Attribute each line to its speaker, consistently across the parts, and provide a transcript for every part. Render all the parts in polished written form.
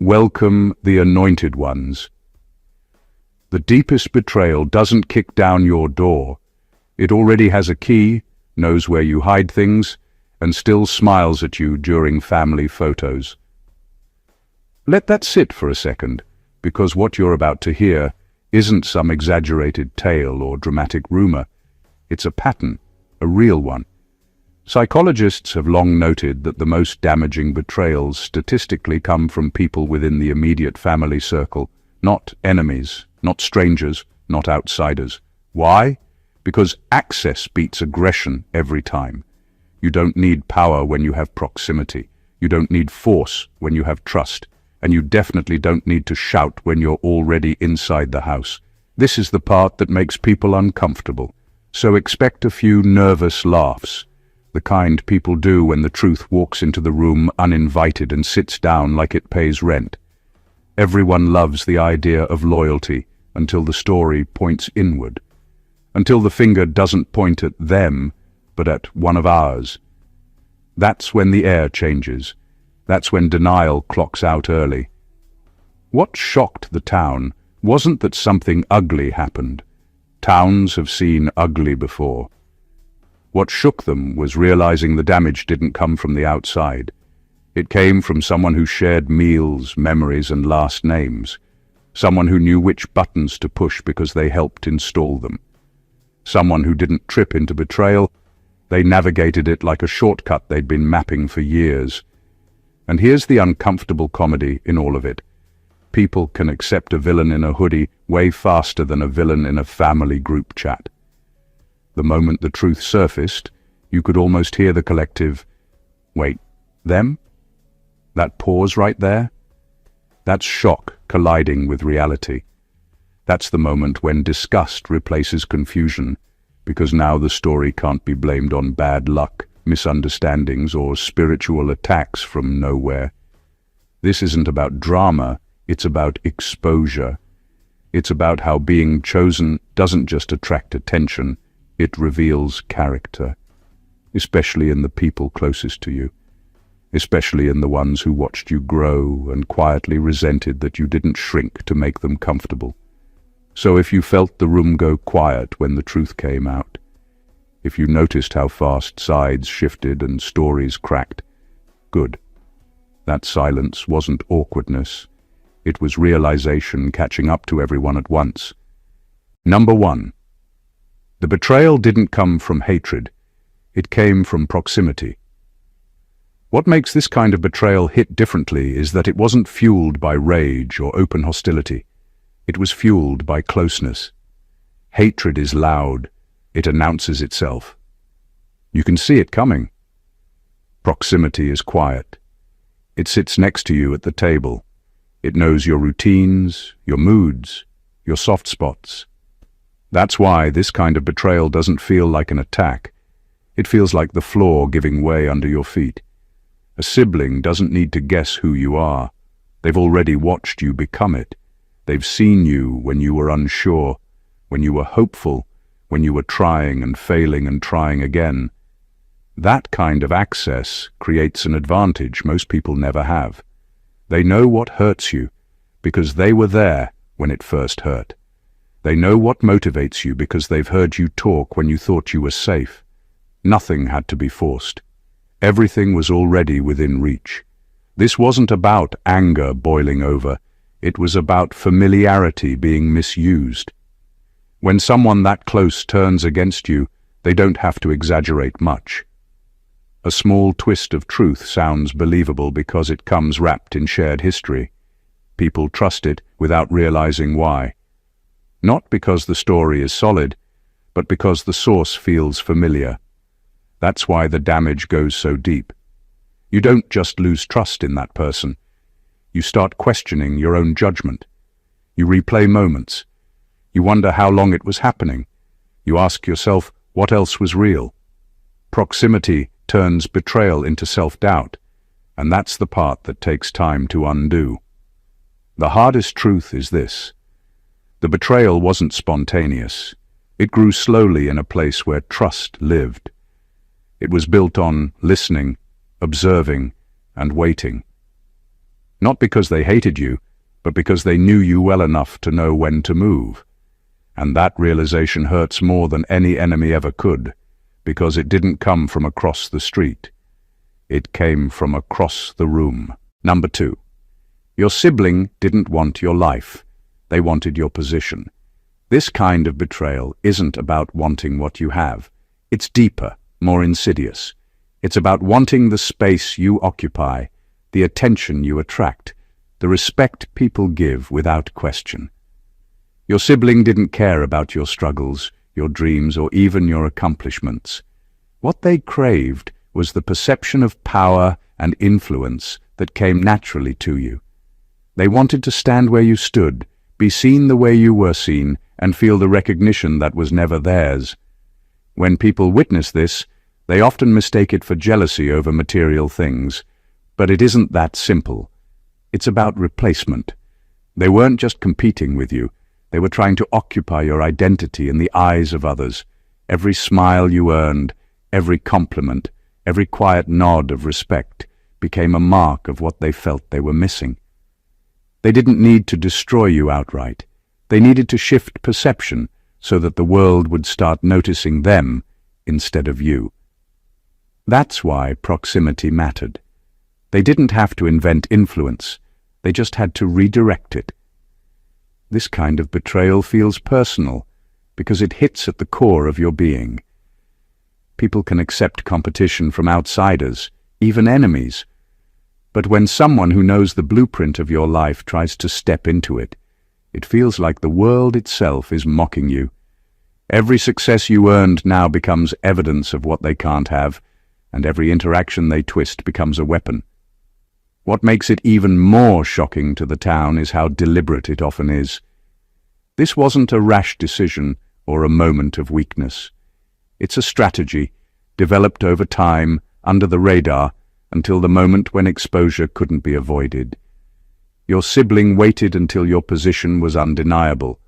Speaker 1: Welcome the anointed ones. The deepest betrayal doesn't kick down your door. It already has a key, knows where you hide things, and still smiles at you during family photos. Let that sit for a second, because what you're about to hear isn't some exaggerated tale or dramatic rumor. It's a pattern, a real one. Psychologists have long noted that the most damaging betrayals statistically come from people within the immediate family circle, not enemies, not strangers, not outsiders. Why? Because access beats aggression every time. You don't need power when you have proximity. You don't need force when you have trust. And you definitely don't need to shout when you're already inside the house. This is the part that makes people uncomfortable. So expect a few nervous laughs, the kind people do when the truth walks into the room uninvited and sits down like it pays rent. Everyone loves the idea of loyalty until the story points inward, until the finger doesn't point at them, but at one of ours. That's when the air changes. That's when denial clocks out early. What shocked the town wasn't that something ugly happened. Towns have seen ugly before. What shook them was realizing the damage didn't come from the outside. It came from someone who shared meals, memories, and last names. Someone who knew which buttons to push because they helped install them. Someone who didn't trip into betrayal. They navigated it like a shortcut they'd been mapping for years. And here's the uncomfortable comedy in all of it. People can accept a villain in a hoodie way faster than a villain in a family group chat. The moment the truth surfaced, you could almost hear the collective, "Wait, them? That pause right there? That's shock colliding with reality. That's the moment when disgust replaces confusion, because now the story can't be blamed on bad luck, misunderstandings, or spiritual attacks from nowhere. This isn't about drama, it's about exposure. It's about how being chosen doesn't just attract attention, it reveals character, especially in the people closest to you, especially in the ones who watched you grow and quietly resented that you didn't shrink to make them comfortable. So if you felt the room go quiet when the truth came out, if you noticed how fast sides shifted and stories cracked, good. That silence wasn't awkwardness. It was realization catching up to everyone at once. Number 1. The betrayal didn't come from hatred. It came from proximity. What makes this kind of betrayal hit differently is that it wasn't fueled by rage or open hostility. It was fueled by closeness. Hatred is loud. It announces itself. You can see it coming. Proximity is quiet. It sits next to you at the table. It knows your routines, your moods, your soft spots. That's why this kind of betrayal doesn't feel like an attack. It feels like the floor giving way under your feet. A sibling doesn't need to guess who you are. They've already watched you become it. They've seen you when you were unsure, when you were hopeful, when you were trying and failing and trying again. That kind of access creates an advantage most people never have. They know what hurts you because they were there when it first hurt. They know what motivates you because they've heard you talk when you thought you were safe. Nothing had to be forced. Everything was already within reach. This wasn't about anger boiling over. It was about familiarity being misused. When someone that close turns against you, they don't have to exaggerate much. A small twist of truth sounds believable because it comes wrapped in shared history. People trust it without realizing why. Not because the story is solid, but because the source feels familiar. That's why the damage goes so deep. You don't just lose trust in that person. You start questioning your own judgment. You replay moments. You wonder how long it was happening. You ask yourself what else was real. Proximity turns betrayal into self-doubt, and that's the part that takes time to undo. The hardest truth is this. The betrayal wasn't spontaneous. It grew slowly in a place where trust lived. It was built on listening, observing, and waiting. Not because they hated you, but because they knew you well enough to know when to move. And that realization hurts more than any enemy ever could, because it didn't come from across the street. It came from across the room. Number 2. Your sibling didn't want your life. They wanted your position. This kind of betrayal isn't about wanting what you have. It's deeper, more insidious. It's about wanting the space you occupy, the attention you attract, the respect people give without question. Your sibling didn't care about your struggles, your dreams, or even your accomplishments. What they craved was the perception of power and influence that came naturally to you. They wanted to stand where you stood, be seen the way you were seen, and feel the recognition that was never theirs. When people witness this, they often mistake it for jealousy over material things. But it isn't that simple. It's about replacement. They weren't just competing with you. They were trying to occupy your identity in the eyes of others. Every smile you earned, every compliment, every quiet nod of respect became a mark of what they felt they were missing. They didn't need to destroy you outright. They needed to shift perception so that the world would start noticing them instead of you. That's why proximity mattered. They didn't have to invent influence. They just had to redirect it. This kind of betrayal feels personal because it hits at the core of your being. People can accept competition from outsiders, even enemies. But when someone who knows the blueprint of your life tries to step into it, it feels like the world itself is mocking you. Every success you earned now becomes evidence of what they can't have, and every interaction they twist becomes a weapon. What makes it even more shocking to the town is how deliberate it often is. This wasn't a rash decision or a moment of weakness. It's a strategy, developed over time, under the radar, until the moment when exposure couldn't be avoided. Your sibling waited until your position was undeniable,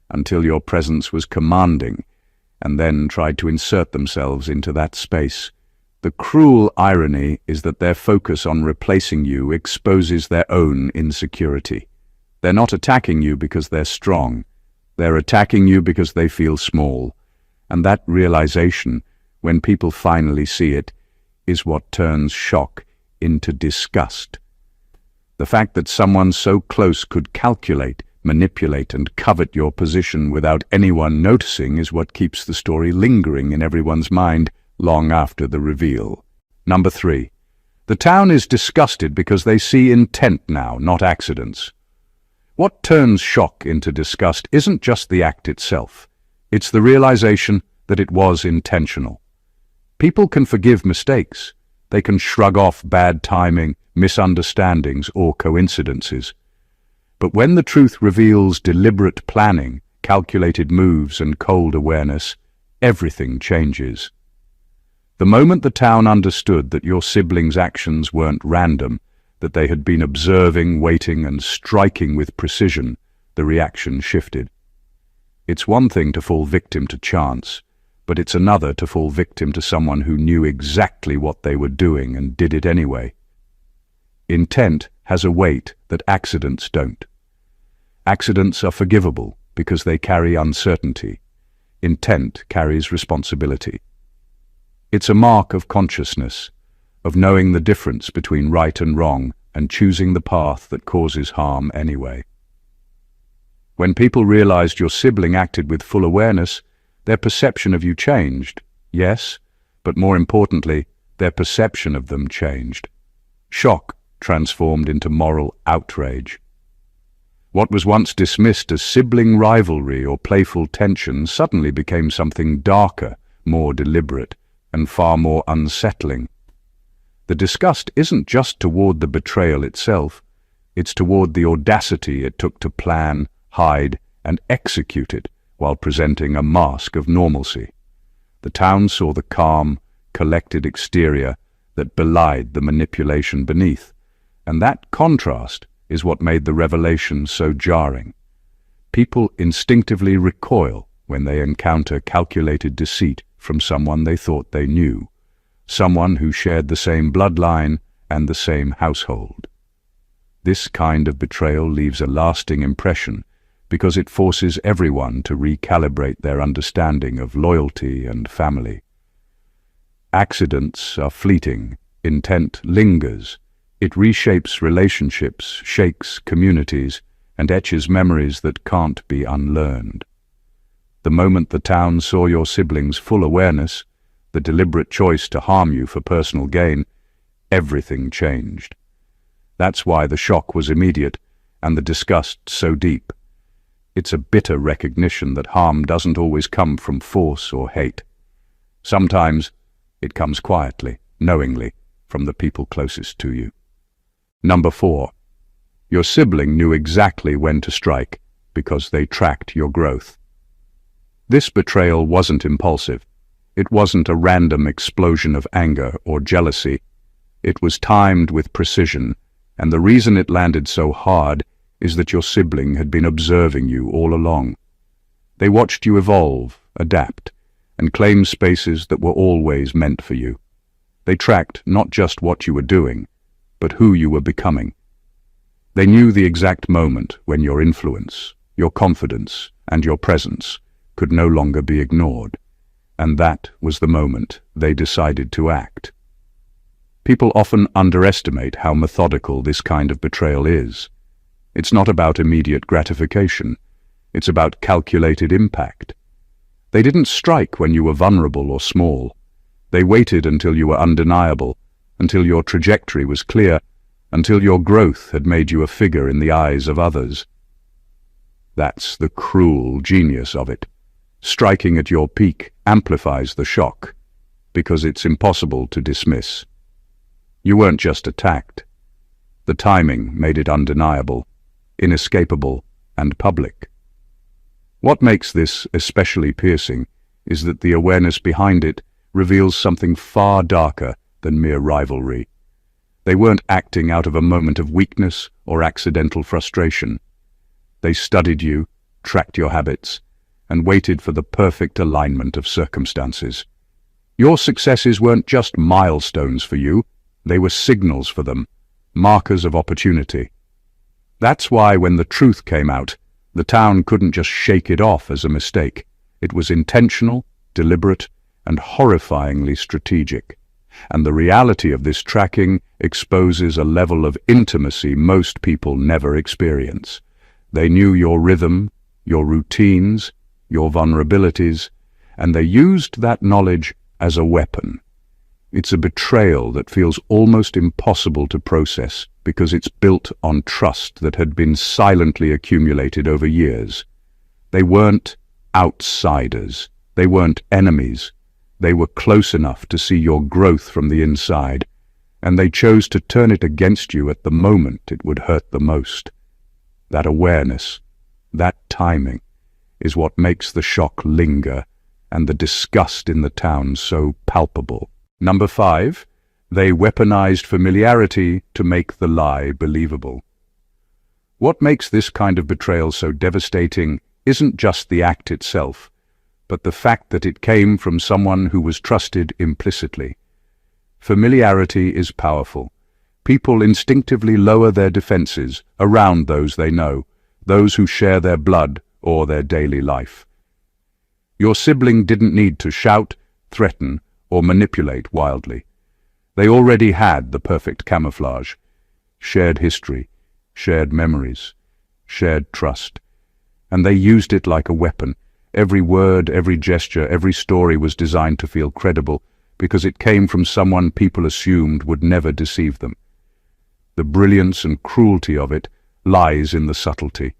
Speaker 1: until your presence was commanding, and then tried to insert themselves into that space. The cruel irony is that their focus on replacing you exposes their own insecurity. They're not attacking you because they're strong. They're attacking you because they feel small. And that realization, when people finally see it, is what turns shock into disgust. The fact that someone so close could calculate, manipulate, and covet your position without anyone noticing is what keeps the story lingering in everyone's mind long after the reveal. Number 3. The town is disgusted because they see intent now, not accidents. What turns shock into disgust isn't just the act itself. It's the realization that it was intentional. People can forgive mistakes. They can shrug off bad timing, misunderstandings, or coincidences. But when the truth reveals deliberate planning, calculated moves, and cold awareness, everything changes. The moment the town understood that your siblings' actions weren't random, that they had been observing, waiting, and striking with precision, the reaction shifted. It's one thing to fall victim to chance, but it's another to fall victim to someone who knew exactly what they were doing and did it anyway. Intent has a weight that accidents don't. Accidents are forgivable because they carry uncertainty. Intent carries responsibility. It's a mark of consciousness, of knowing the difference between right and wrong and choosing the path that causes harm anyway. When people realized your sibling acted with full awareness, their perception of you changed, yes, but more importantly, their perception of them changed. Shock transformed into moral outrage. What was once dismissed as sibling rivalry or playful tension suddenly became something darker, more deliberate, and far more unsettling. The disgust isn't just toward the betrayal itself, it's toward the audacity it took to plan, hide, and execute it while presenting a mask of normalcy. The town saw the calm, collected exterior that belied the manipulation beneath, and that contrast is what made the revelation so jarring. People instinctively recoil when they encounter calculated deceit from someone they thought they knew, someone who shared the same bloodline and the same household. This kind of betrayal leaves a lasting impression because it forces everyone to recalibrate their understanding of loyalty and family. Accidents are fleeting, intent lingers. It reshapes relationships, shakes communities, and etches memories that can't be unlearned. The moment the town saw your siblings' full awareness, the deliberate choice to harm you for personal gain, everything changed. That's why the shock was immediate and the disgust so deep. It's a bitter recognition that harm doesn't always come from force or hate. Sometimes it comes quietly, knowingly, from the people closest to you. Number 4. Your sibling knew exactly when to strike because they tracked your growth. This betrayal wasn't impulsive. It wasn't a random explosion of anger or jealousy. It was timed with precision, and the reason it landed so hard is that your sibling had been observing you all along. They watched you evolve, adapt, and claim spaces that were always meant for you. They tracked not just what you were doing, but who you were becoming. They knew the exact moment when your influence, your confidence, and your presence could no longer be ignored, and that was the moment they decided to act. People often underestimate how methodical this kind of betrayal is. It's not about immediate gratification. It's about calculated impact. They didn't strike when you were vulnerable or small. They waited until you were undeniable, until your trajectory was clear, until your growth had made you a figure in the eyes of others. That's the cruel genius of it. Striking at your peak amplifies the shock, because it's impossible to dismiss. You weren't just attacked. The timing made it undeniable, inescapable, and public. What makes this especially piercing is that the awareness behind it reveals something far darker than mere rivalry. They weren't acting out of a moment of weakness or accidental frustration. They studied you, tracked your habits, and waited for the perfect alignment of circumstances. Your successes weren't just milestones for you, they were signals for them, markers of opportunity. That's why when the truth came out, the town couldn't just shake it off as a mistake. It was intentional, deliberate, and horrifyingly strategic. And the reality of this tracking exposes a level of intimacy most people never experience. They knew your rhythm, your routines, your vulnerabilities, and they used that knowledge as a weapon. It's a betrayal that feels almost impossible to process because it's built on trust that had been silently accumulated over years. They weren't outsiders. They weren't enemies. They were close enough to see your growth from the inside, and they chose to turn it against you at the moment it would hurt the most. That awareness, that timing, is what makes the shock linger and the disgust in the town so palpable. Number 5, they weaponized familiarity to make the lie believable. What makes this kind of betrayal so devastating isn't just the act itself, but the fact that it came from someone who was trusted implicitly. Familiarity is powerful. People instinctively lower their defenses around those they know, those who share their blood or their daily life. Your sibling didn't need to shout, threaten, or manipulate wildly. They already had the perfect camouflage: shared history, shared memories, shared trust. And they used it like a weapon. Every word, every gesture, every story was designed to feel credible because it came from someone people assumed would never deceive them. The brilliance and cruelty of it lies in the subtlety.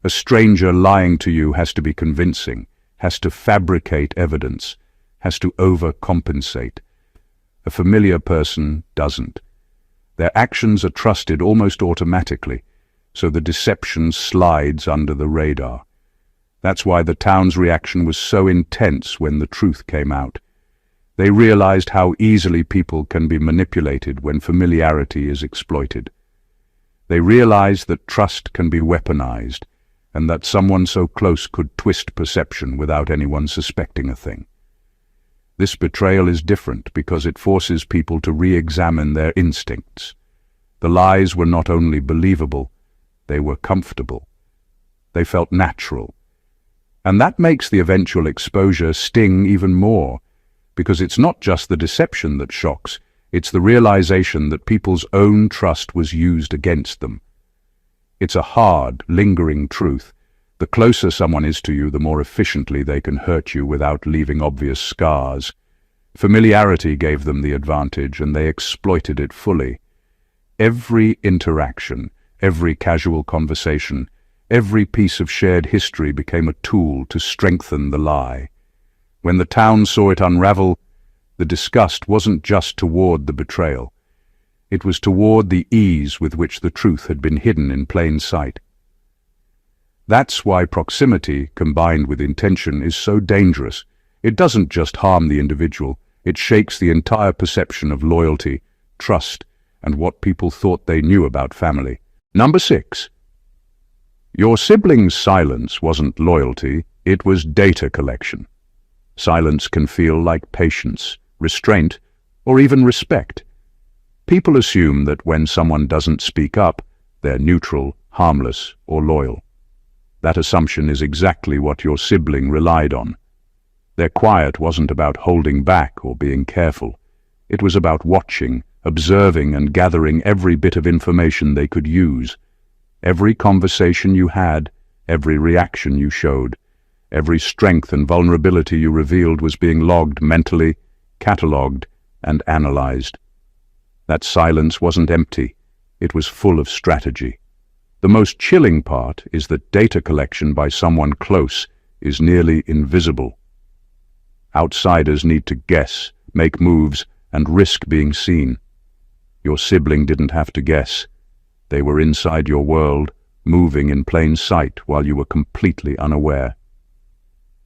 Speaker 1: A stranger lying to you has to be convincing, has to fabricate evidence, has to overcompensate. A familiar person doesn't. Their actions are trusted almost automatically, so the deception slides under the radar. That's why the town's reaction was so intense when the truth came out. They realized how easily people can be manipulated when familiarity is exploited. They realized that trust can be weaponized, and that someone so close could twist perception without anyone suspecting a thing. This betrayal is different because it forces people to re-examine their instincts. The lies were not only believable, they were comfortable. They felt natural. And that makes the eventual exposure sting even more, because it's not just the deception that shocks, it's the realization that people's own trust was used against them. It's a hard, lingering truth. The closer someone is to you, the more efficiently they can hurt you without leaving obvious scars. Familiarity gave them the advantage, and they exploited it fully. Every interaction, every casual conversation, every piece of shared history became a tool to strengthen the lie. When the town saw it unravel, the disgust wasn't just toward the betrayal. It was toward the ease with which the truth had been hidden in plain sight. That's why proximity, combined with intention, is so dangerous. It doesn't just harm the individual, it shakes the entire perception of loyalty, trust, and what people thought they knew about family. Number 6. Your sibling's silence wasn't loyalty, it was data collection. Silence can feel like patience, restraint, or even respect. People assume that when someone doesn't speak up, they're neutral, harmless, or loyal. That assumption is exactly what your sibling relied on. Their quiet wasn't about holding back or being careful. It was about watching, observing, and gathering every bit of information they could use. Every conversation you had, every reaction you showed, every strength and vulnerability you revealed was being logged mentally, catalogued, and analyzed. That silence wasn't empty. It was full of strategy. The most chilling part is that data collection by someone close is nearly invisible. Outsiders need to guess, make moves, and risk being seen. Your sibling didn't have to guess. They were inside your world, moving in plain sight while you were completely unaware.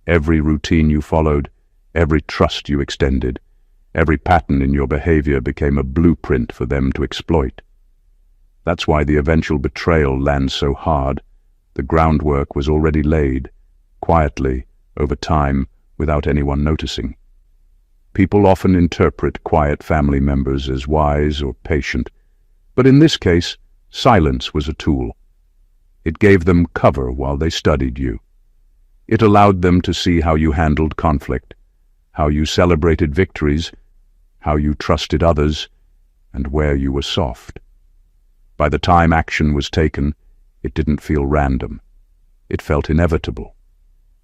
Speaker 1: Every routine you followed, every trust you extended, every pattern in your behavior became a blueprint for them to exploit. That's why the eventual betrayal lands so hard. The groundwork was already laid, quietly, over time, without anyone noticing. People often interpret quiet family members as wise or patient, but in this case, silence was a tool. It gave them cover while they studied you. It allowed them to see how you handled conflict, how you celebrated victories, how you trusted others, and where you were soft. By the time action was taken, it didn't feel random. It felt inevitable.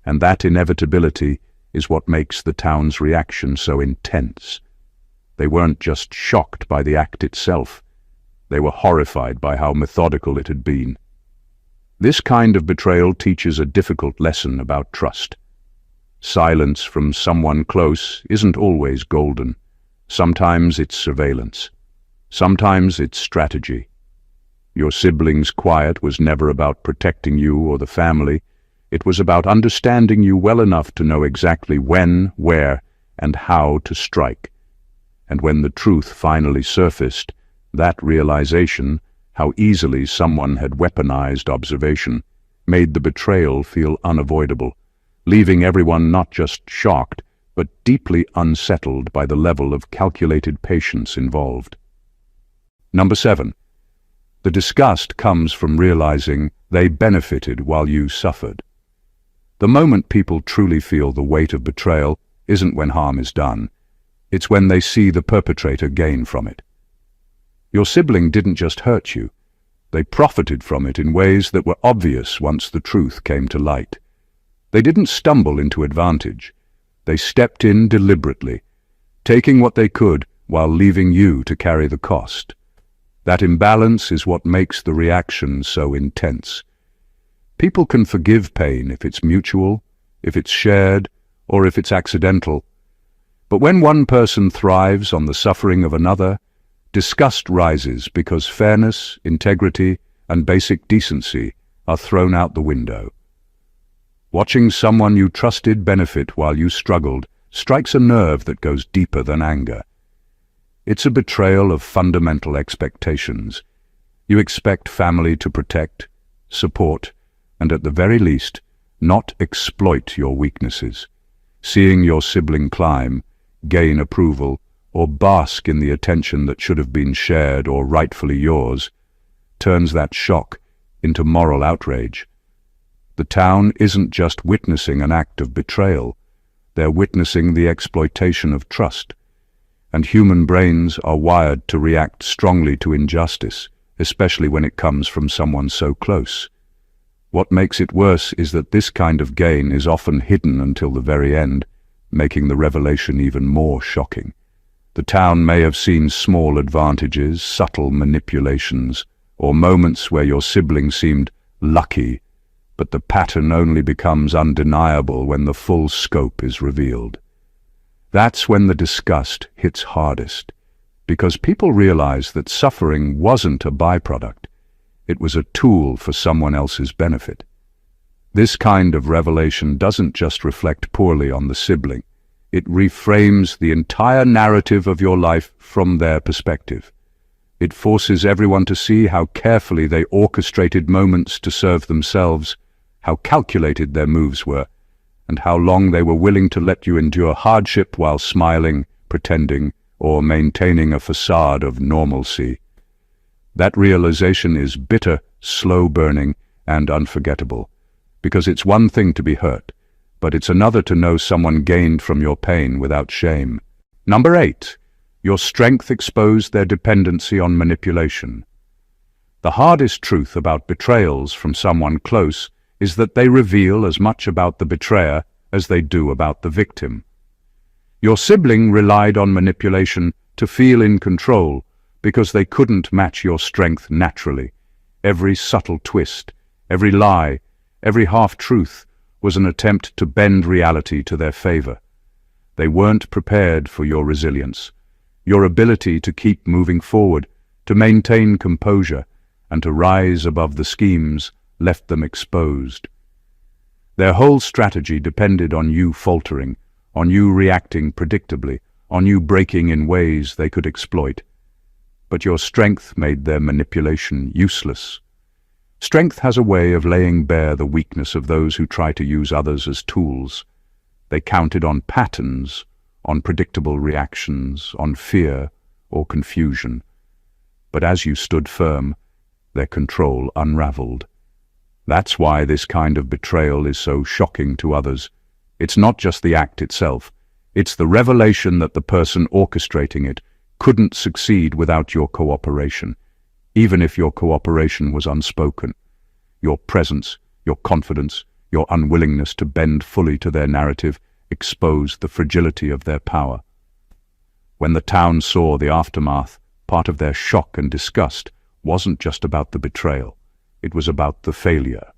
Speaker 1: And that inevitability is what makes the town's reaction so intense. They weren't just shocked by the act itself. They were horrified by how methodical it had been. This kind of betrayal teaches a difficult lesson about trust. Silence from someone close isn't always golden. Sometimes it's surveillance. Sometimes it's strategy. Your sibling's quiet was never about protecting you or the family. It was about understanding you well enough to know exactly when, where, and how to strike. And when the truth finally surfaced, that realization, how easily someone had weaponized observation, made the betrayal feel unavoidable, leaving everyone not just shocked, but deeply unsettled by the level of calculated patience involved. Number 7. The disgust comes from realizing they benefited while you suffered. The moment people truly feel the weight of betrayal isn't when harm is done. It's when they see the perpetrator gain from it. Your sibling didn't just hurt you. They profited from it in ways that were obvious once the truth came to light. They didn't stumble into advantage. They stepped in deliberately, taking what they could while leaving you to carry the cost. That imbalance is what makes the reaction so intense. People can forgive pain if it's mutual, if it's shared, or if it's accidental. But when one person thrives on the suffering of another, disgust rises because fairness, integrity, and basic decency are thrown out the window. Watching someone you trusted benefit while you struggled strikes a nerve that goes deeper than anger. It's a betrayal of fundamental expectations. You expect family to protect, support, and at the very least, not exploit your weaknesses. Seeing your sibling climb, gain approval, or bask in the attention that should have been shared or rightfully yours, turns that shock into moral outrage. The town isn't just witnessing an act of betrayal, they're witnessing the exploitation of trust. And human brains are wired to react strongly to injustice, especially when it comes from someone so close. What makes it worse is that this kind of gain is often hidden until the very end, making the revelation even more shocking. The town may have seen small advantages, subtle manipulations, or moments where your sibling seemed lucky, but the pattern only becomes undeniable when the full scope is revealed. That's when the disgust hits hardest, because people realize that suffering wasn't a byproduct. It was a tool for someone else's benefit. This kind of revelation doesn't just reflect poorly on the sibling. It reframes the entire narrative of your life from their perspective. It forces everyone to see how carefully they orchestrated moments to serve themselves, how calculated their moves were, and how long they were willing to let you endure hardship while smiling, pretending, or maintaining a facade of normalcy. That realization is bitter, slow-burning, and unforgettable, because it's one thing to be hurt, but it's another to know someone gained from your pain without shame. Number 8. Your strength exposed their dependency on manipulation. The hardest truth about betrayals from someone close is that they reveal as much about the betrayer as they do about the victim. Your sibling relied on manipulation to feel in control because they couldn't match your strength naturally. Every subtle twist, every lie, every half-truth was an attempt to bend reality to their favor. They weren't prepared for your resilience, your ability to keep moving forward, to maintain composure, and to rise above the schemes left them exposed. Their whole strategy depended on you faltering, on you reacting predictably, on you breaking in ways they could exploit. But your strength made their manipulation useless. Strength has a way of laying bare the weakness of those who try to use others as tools. They counted on patterns, on predictable reactions, on fear or confusion. But as you stood firm, their control unraveled. That's why this kind of betrayal is so shocking to others. It's not just the act itself. It's the revelation that the person orchestrating it couldn't succeed without your cooperation, even if your cooperation was unspoken. Your presence, your confidence, your unwillingness to bend fully to their narrative exposed the fragility of their power. When the town saw the aftermath, part of their shock and disgust wasn't just about the betrayal. It was about the failure.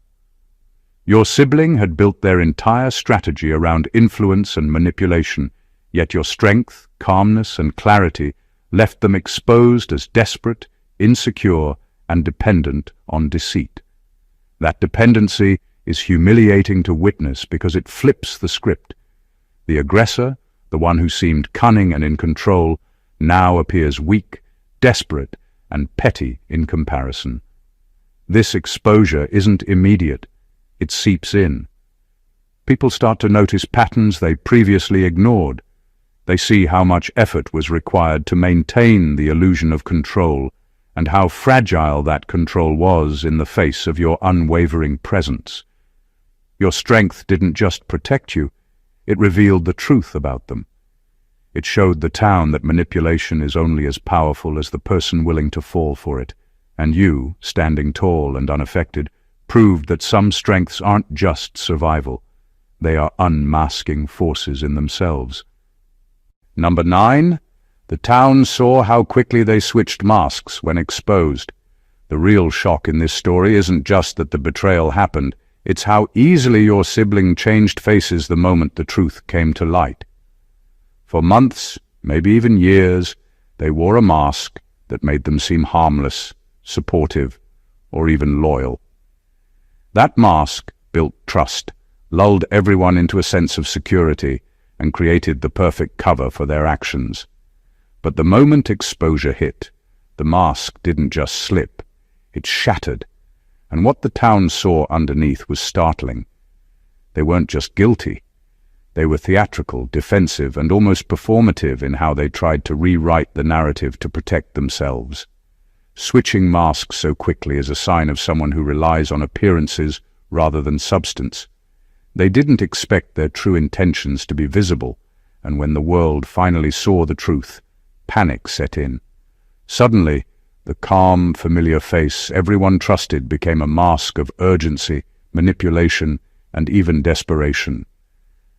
Speaker 1: Your sibling had built their entire strategy around influence and manipulation, yet your strength, calmness, and clarity left them exposed as desperate, insecure, and dependent on deceit. That dependency is humiliating to witness because it flips the script. The aggressor, the one who seemed cunning and in control, now appears weak, desperate, and petty in comparison. This exposure isn't immediate. It seeps in. People start to notice patterns they previously ignored. They see how much effort was required to maintain the illusion of control and how fragile that control was in the face of your unwavering presence. Your strength didn't just protect you, it revealed the truth about them. It showed the town that manipulation is only as powerful as the person willing to fall for it. And you, standing tall and unaffected, proved that some strengths aren't just survival. They are unmasking forces in themselves. Number 9. The town saw how quickly they switched masks when exposed. The real shock in this story isn't just that the betrayal happened, it's how easily your sibling changed faces the moment the truth came to light. For months, maybe even years, they wore a mask that made them seem harmless, supportive, or even loyal. That mask built trust, lulled everyone into a sense of security, and created the perfect cover for their actions. But the moment exposure hit, the mask didn't just slip, it shattered, and what the town saw underneath was startling. They weren't just guilty, They were theatrical, defensive, and almost performative in how they tried to rewrite the narrative to protect themselves. Switching masks so quickly is a sign of someone who relies on appearances rather than substance. They didn't expect their true intentions to be visible, and when the world finally saw the truth, panic set in. Suddenly, the calm, familiar face everyone trusted became a mask of urgency, manipulation, and even desperation.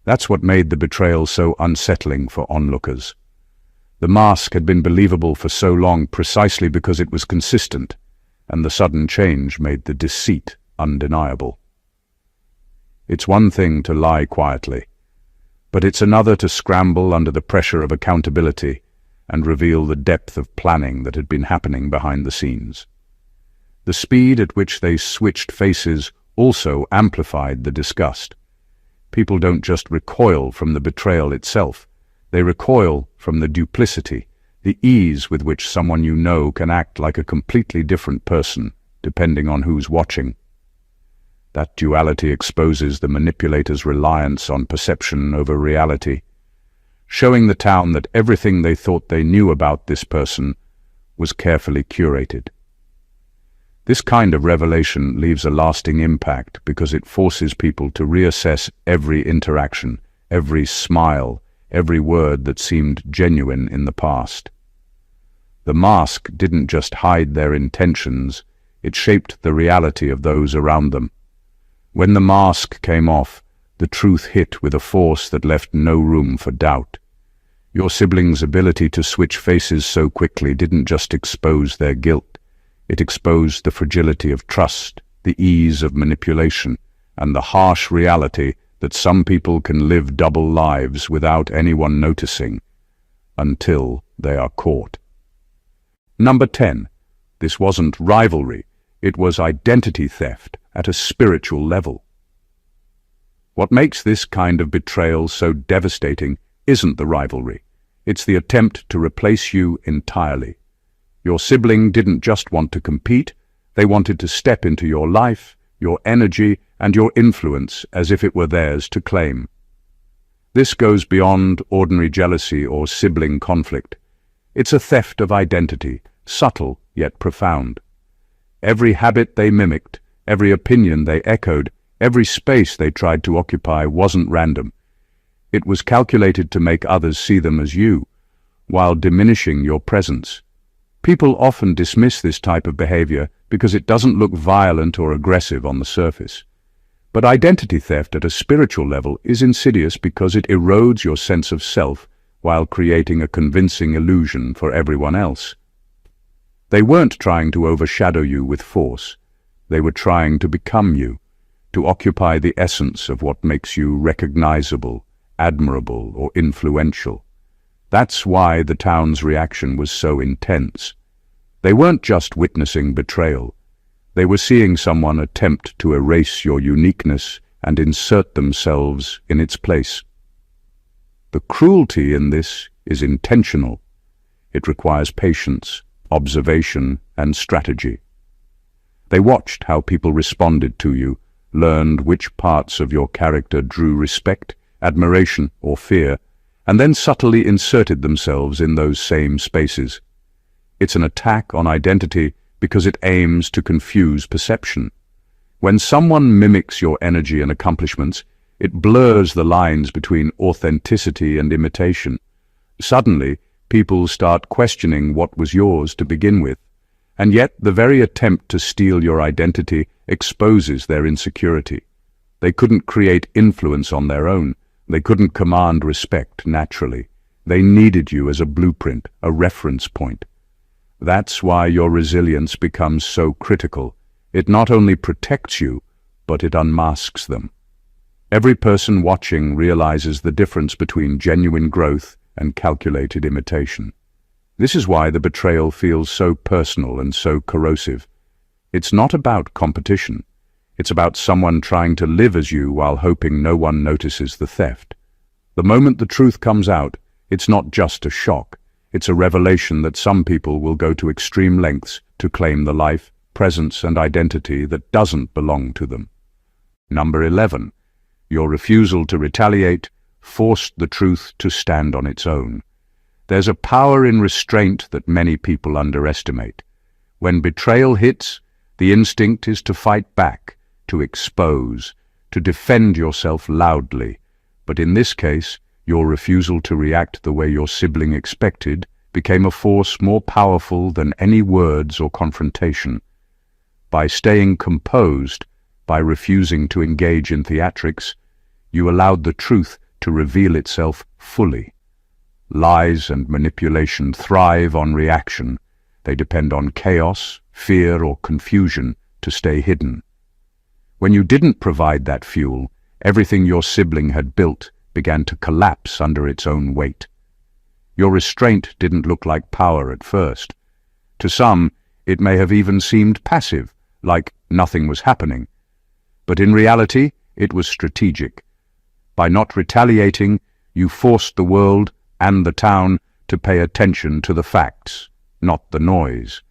Speaker 1: That's what made the betrayal so unsettling for onlookers. The mask had been believable for so long precisely because it was consistent, and the sudden change made the deceit undeniable. It's one thing to lie quietly, but it's another to scramble under the pressure of accountability and reveal the depth of planning that had been happening behind the scenes. The speed at which they switched faces also amplified the disgust. People don't just recoil from the betrayal itself, they recoil from the duplicity, the ease with which someone you know can act like a completely different person, depending on who's watching. That duality exposes the manipulator's reliance on perception over reality, showing the town that everything they thought they knew about this person was carefully curated. This kind of revelation leaves a lasting impact because it forces people to reassess every interaction, every smile, every word that seemed genuine in the past. The mask didn't just hide their intentions, it shaped the reality of those around them. When the mask came off, the truth hit with a force that left no room for doubt. Your sibling's ability to switch faces so quickly didn't just expose their guilt, it exposed the fragility of trust, the ease of manipulation, and the harsh reality that some people can live double lives without anyone noticing, until they are caught. Number 10. This wasn't rivalry, it was identity theft at a spiritual level. What makes this kind of betrayal so devastating isn't the rivalry, it's the attempt to replace you entirely. Your sibling didn't just want to compete, they wanted to step into your life, your energy, and your influence as if it were theirs to claim. This goes beyond ordinary jealousy or sibling conflict. It's a theft of identity, subtle yet profound. Every habit they mimicked, every opinion they echoed, every space they tried to occupy wasn't random. It was calculated to make others see them as you, while diminishing your presence. People often dismiss this type of behavior because it doesn't look violent or aggressive on the surface. But identity theft at a spiritual level is insidious because it erodes your sense of self while creating a convincing illusion for everyone else. They weren't trying to overshadow you with force. They were trying to become you, to occupy the essence of what makes you recognizable, admirable, or influential. That's why the town's reaction was so intense. They weren't just witnessing betrayal. They were seeing someone attempt to erase your uniqueness and insert themselves in its place. The cruelty in this is intentional. It requires patience, observation, and strategy. They watched how people responded to you, learned which parts of your character drew respect, admiration, or fear, and then subtly inserted themselves in those same spaces. It's an attack on identity because it aims to confuse perception. When someone mimics your energy and accomplishments, it blurs the lines between authenticity and imitation. Suddenly, people start questioning what was yours to begin with, and yet the very attempt to steal your identity exposes their insecurity. They couldn't create influence on their own. They couldn't command respect naturally. They needed you as a blueprint, a reference point. That's why your resilience becomes so critical. It not only protects you, but it unmasks them. Every person watching realizes the difference between genuine growth and calculated imitation. This is why the betrayal feels so personal and so corrosive. It's not about competition. It's about someone trying to live as you while hoping no one notices the theft. The moment the truth comes out, it's not just a shock. It's a revelation that some people will go to extreme lengths to claim the life, presence, and identity that doesn't belong to them. Number 11. Your refusal to retaliate forced the truth to stand on its own. There's a power in restraint that many people underestimate. When betrayal hits, the instinct is to fight back, to expose, to defend yourself loudly. But in this case, your refusal to react the way your sibling expected became a force more powerful than any words or confrontation. By staying composed, by refusing to engage in theatrics, you allowed the truth to reveal itself fully. Lies and manipulation thrive on reaction. They depend on chaos, fear, or confusion to stay hidden. When you didn't provide that fuel, everything your sibling had built began to collapse under its own weight. Your restraint didn't look like power at first. To some, it may have even seemed passive, like nothing was happening. But in reality, it was strategic. By not retaliating, you forced the world and the town to pay attention to the facts, not the noise.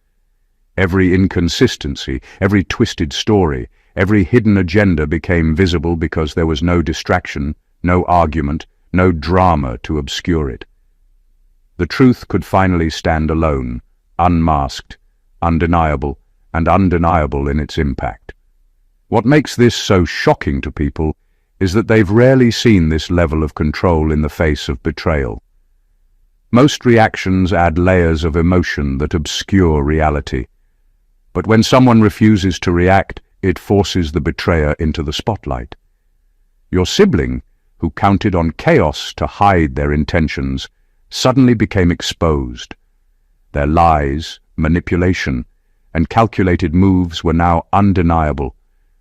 Speaker 1: Every inconsistency, every twisted story, every hidden agenda became visible because there was no distraction, no argument, no drama to obscure it. The truth could finally stand alone, unmasked, undeniable, and undeniable in its impact. What makes this so shocking to people is that they've rarely seen this level of control in the face of betrayal. Most reactions add layers of emotion that obscure reality. But when someone refuses to react, it forces the betrayer into the spotlight. Your sibling, who counted on chaos to hide their intentions, suddenly became exposed. Their lies, manipulation, and calculated moves were now undeniable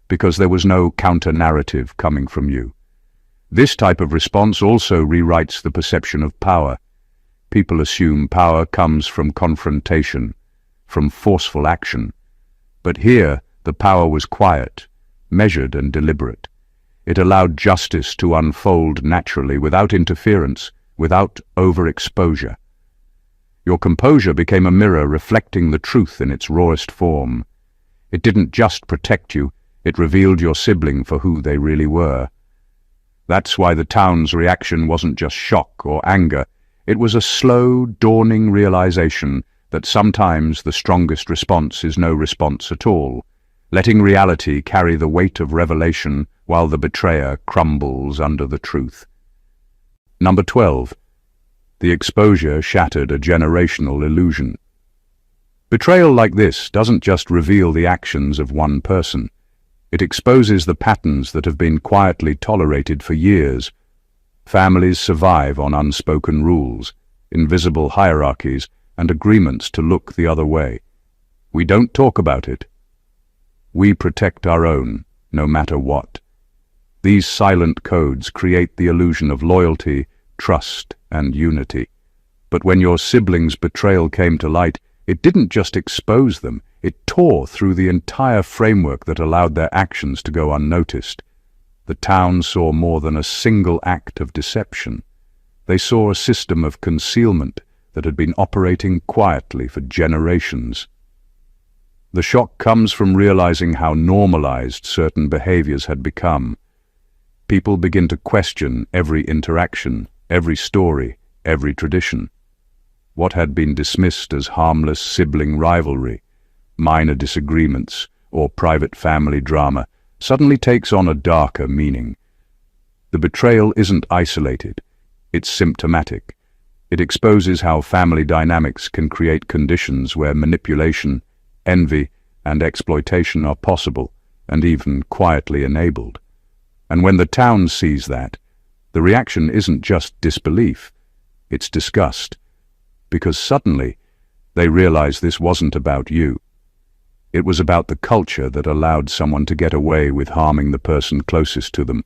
Speaker 1: because there was no counter-narrative coming from you. This type of response also rewrites the perception of power. People assume power comes from confrontation, from forceful action. But here, the power was quiet, measured and deliberate. It allowed justice to unfold naturally, without interference, without overexposure. Your composure became a mirror reflecting the truth in its rawest form. It didn't just protect you, it revealed your sibling for who they really were. That's why the town's reaction wasn't just shock or anger. It was a slow, dawning realization that sometimes the strongest response is no response at all, letting reality carry the weight of revelation while the betrayer crumbles under the truth. Number 12. The exposure shattered a generational illusion. Betrayal like this doesn't just reveal the actions of one person. It exposes the patterns that have been quietly tolerated for years. Families survive on unspoken rules, invisible hierarchies, and agreements to look the other way. We don't talk about it. We protect our own, no matter what. These silent codes create the illusion of loyalty, trust, and unity. But when your siblings' betrayal came to light, it didn't just expose them, it tore through the entire framework that allowed their actions to go unnoticed. The town saw more than a single act of deception. They saw a system of concealment that had been operating quietly for generations. The shock comes from realizing how normalized certain behaviors had become. People begin to question every interaction, every story, every tradition. What had been dismissed as harmless sibling rivalry, minor disagreements, or private family drama suddenly takes on a darker meaning. The betrayal isn't isolated, it's symptomatic. It exposes how family dynamics can create conditions where manipulation, envy, and exploitation are possible, and even quietly enabled. And when the town sees that, the reaction isn't just disbelief, it's disgust. Because suddenly, they realize this wasn't about you. It was about the culture that allowed someone to get away with harming the person closest to them.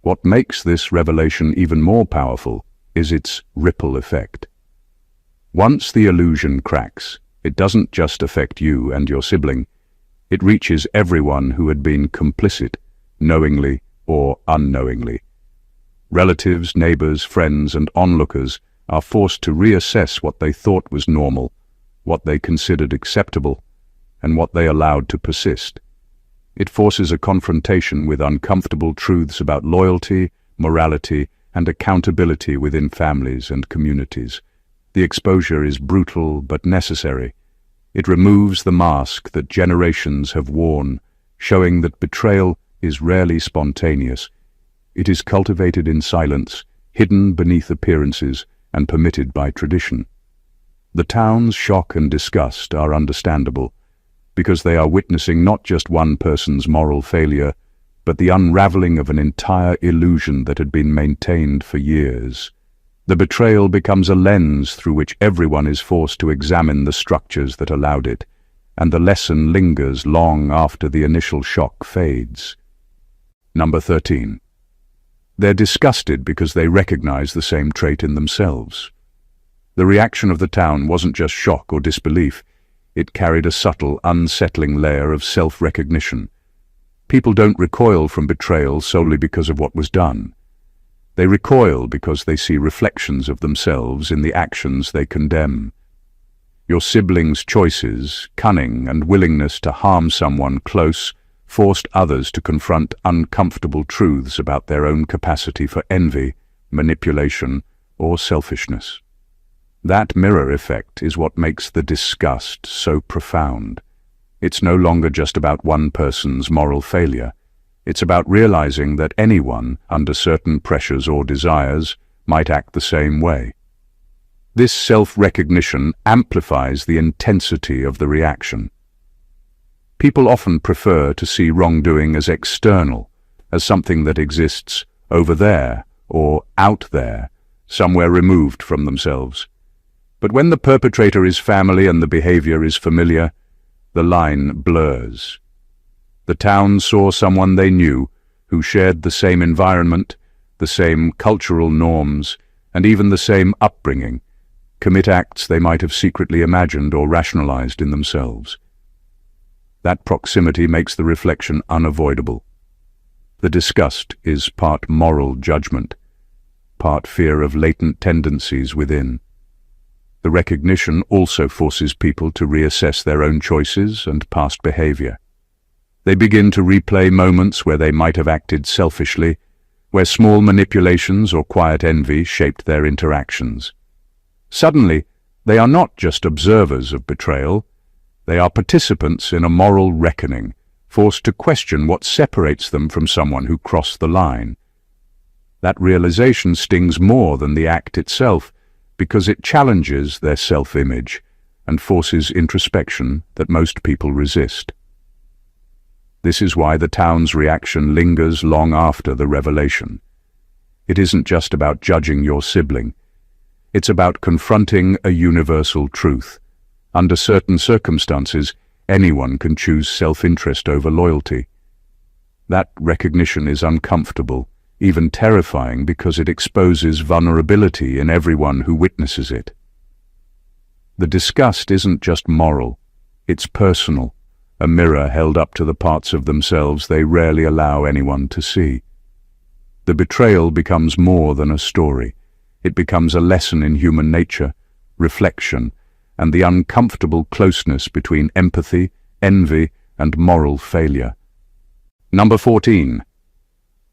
Speaker 1: What makes this revelation even more powerful is its ripple effect. Once the illusion cracks, it doesn't just affect you and your sibling. It reaches everyone who had been complicit, knowingly or unknowingly. Relatives, neighbors, friends, and onlookers are forced to reassess what they thought was normal, what they considered acceptable, and what they allowed to persist. It forces a confrontation with uncomfortable truths about loyalty, morality, and accountability within families and communities. The exposure is brutal but necessary. It removes the mask that generations have worn, showing that betrayal is rarely spontaneous. It is cultivated in silence, hidden beneath appearances, and permitted by tradition. The town's shock and disgust are understandable, because they are witnessing not just one person's moral failure, but the unraveling of an entire illusion that had been maintained for years. The betrayal becomes a lens through which everyone is forced to examine the structures that allowed it, and the lesson lingers long after the initial shock fades. Number 13. They're disgusted because they recognize the same trait in themselves. The reaction of the town wasn't just shock or disbelief. It carried a subtle, unsettling layer of self-recognition. People don't recoil from betrayal solely because of what was done. They recoil because they see reflections of themselves in the actions they condemn. Your siblings' choices, cunning, and willingness to harm someone close forced others to confront uncomfortable truths about their own capacity for envy, manipulation, or selfishness. That mirror effect is what makes the disgust so profound. It's no longer just about one person's moral failure. It's about realizing that anyone, under certain pressures or desires, might act the same way. This self-recognition amplifies the intensity of the reaction. People often prefer to see wrongdoing as external, as something that exists over there or out there, somewhere removed from themselves. But when the perpetrator is family and the behavior is familiar, the line blurs. The town saw someone they knew, who shared the same environment, the same cultural norms, and even the same upbringing, commit acts they might have secretly imagined or rationalized in themselves. That proximity makes the reflection unavoidable. The disgust is part moral judgment, part fear of latent tendencies within. The recognition also forces people to reassess their own choices and past behavior. They begin to replay moments where they might have acted selfishly, where small manipulations or quiet envy shaped their interactions. Suddenly, they are not just observers of betrayal, they are participants in a moral reckoning, forced to question what separates them from someone who crossed the line. That realization stings more than the act itself, because it challenges their self-image and forces introspection that most people resist. This is why the town's reaction lingers long after the revelation. It isn't just about judging your sibling. It's about confronting a universal truth. Under certain circumstances, anyone can choose self-interest over loyalty. That recognition is uncomfortable, even terrifying, because it exposes vulnerability in everyone who witnesses it. The disgust isn't just moral, it's personal, a mirror held up to the parts of themselves they rarely allow anyone to see. The betrayal becomes more than a story. It becomes a lesson in human nature, reflection, and the uncomfortable closeness between empathy, envy, and moral failure. Number 14.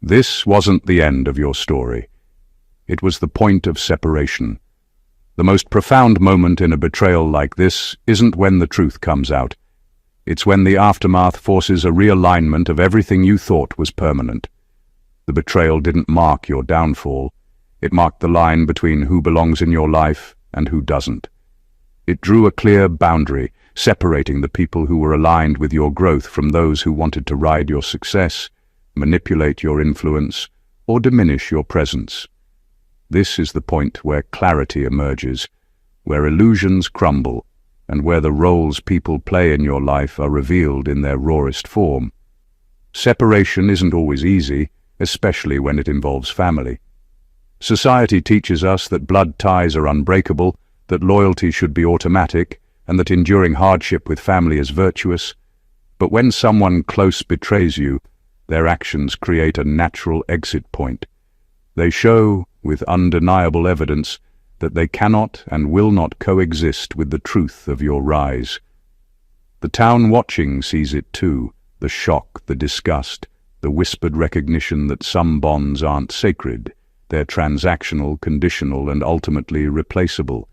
Speaker 1: This wasn't the end of your story. It was the point of separation. The most profound moment in a betrayal like this isn't when the truth comes out. It's when the aftermath forces a realignment of everything you thought was permanent. The betrayal didn't mark your downfall. It marked the line between who belongs in your life and who doesn't. It drew a clear boundary, separating the people who were aligned with your growth from those who wanted to ride your success, manipulate your influence, or diminish your presence. This is the point where clarity emerges, where illusions crumble, and where the roles people play in your life are revealed in their rawest form. Separation isn't always easy, especially when it involves family. Society teaches us that blood ties are unbreakable, that loyalty should be automatic, and that enduring hardship with family is virtuous. But when someone close betrays you, their actions create a natural exit point. They show, with undeniable evidence, that they cannot and will not coexist with the truth of your rise. The town watching sees it too, the shock, the disgust, the whispered recognition that some bonds aren't sacred, they're transactional, conditional, and ultimately replaceable.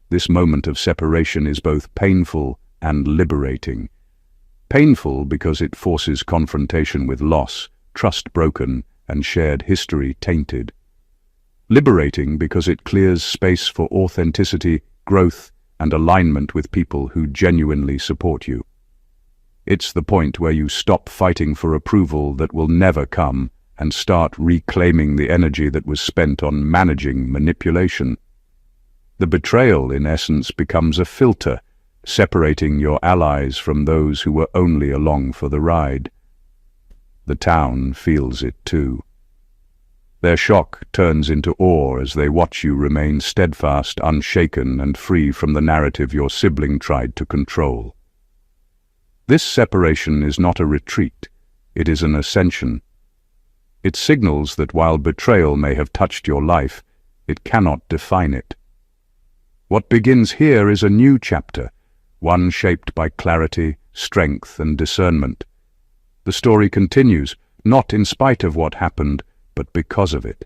Speaker 1: This moment of separation is both painful and liberating. Painful because it forces confrontation with loss, trust broken, and shared history tainted. Liberating because it clears space for authenticity, growth, and alignment with people who genuinely support you. It's the point where you stop fighting for approval that will never come and start reclaiming the energy that was spent on managing manipulation. The betrayal, in essence, becomes a filter, separating your allies from those who were only along for the ride. The town feels it too. Their shock turns into awe as they watch you remain steadfast, unshaken, and free from the narrative your sibling tried to control. This separation is not a retreat, it is an ascension. It signals that while betrayal may have touched your life, it cannot define it. What begins here is a new chapter, one shaped by clarity, strength, and discernment. The story continues, not in spite of what happened, but because of it.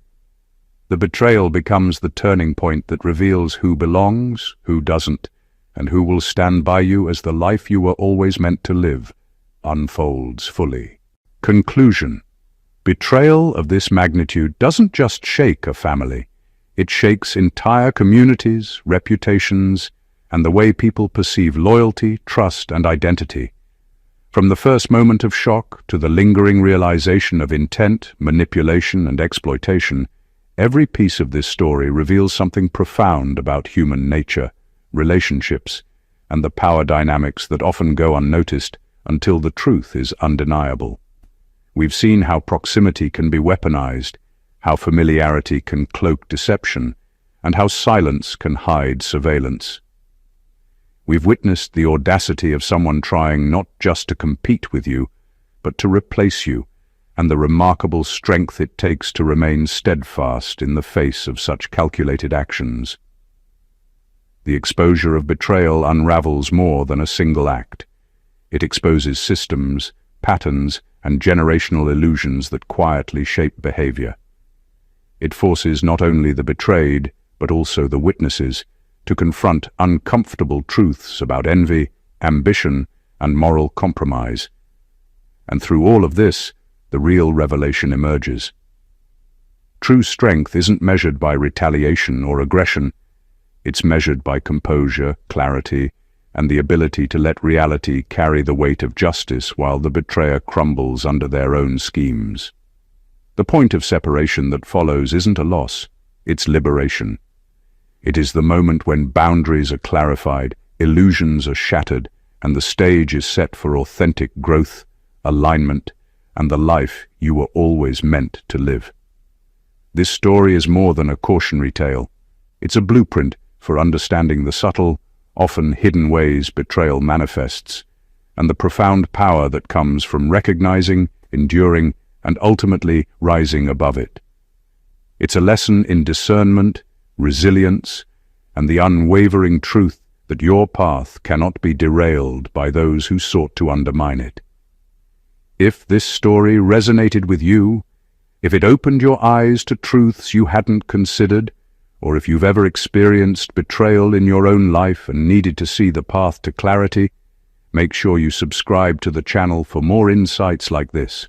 Speaker 1: The betrayal becomes the turning point that reveals who belongs, who doesn't, and who will stand by you as the life you were always meant to live unfolds fully. Conclusion. Betrayal of this magnitude doesn't just shake a family. It shakes entire communities, reputations, and the way people perceive loyalty, trust, and identity. From the first moment of shock to the lingering realization of intent, manipulation, and exploitation, every piece of this story reveals something profound about human nature, relationships, and the power dynamics that often go unnoticed until the truth is undeniable. We've seen how proximity can be weaponized, how familiarity can cloak deception, and how silence can hide surveillance. We've witnessed the audacity of someone trying not just to compete with you, but to replace you, and the remarkable strength it takes to remain steadfast in the face of such calculated actions. The exposure of betrayal unravels more than a single act. It exposes systems, patterns, and generational illusions that quietly shape behavior. It forces not only the betrayed, but also the witnesses, to confront uncomfortable truths about envy, ambition, and moral compromise. And through all of this, the real revelation emerges. True strength isn't measured by retaliation or aggression. It's measured by composure, clarity, and the ability to let reality carry the weight of justice while the betrayer crumbles under their own schemes. The point of separation that follows isn't a loss, it's liberation. It is the moment when boundaries are clarified, illusions are shattered, and the stage is set for authentic growth, alignment, and the life you were always meant to live. This story is more than a cautionary tale. It's a blueprint for understanding the subtle, often hidden ways betrayal manifests, and the profound power that comes from recognizing, enduring, and ultimately rising above it. It's a lesson in discernment, resilience, and the unwavering truth that your path cannot be derailed by those who sought to undermine it. If this story resonated with you, if it opened your eyes to truths you hadn't considered, or if you've ever experienced betrayal in your own life and needed to see the path to clarity, make sure you subscribe to the channel for more insights like this.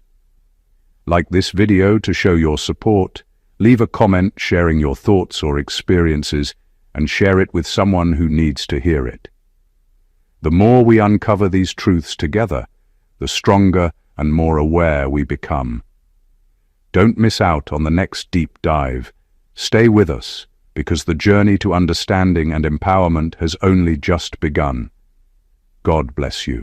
Speaker 1: Like this video to show your support, leave a comment sharing your thoughts or experiences, and share it with someone who needs to hear it. The more we uncover these truths together, the stronger and more aware we become. Don't miss out on the next deep dive. Stay with us, because the journey to understanding and empowerment has only just begun. God bless you.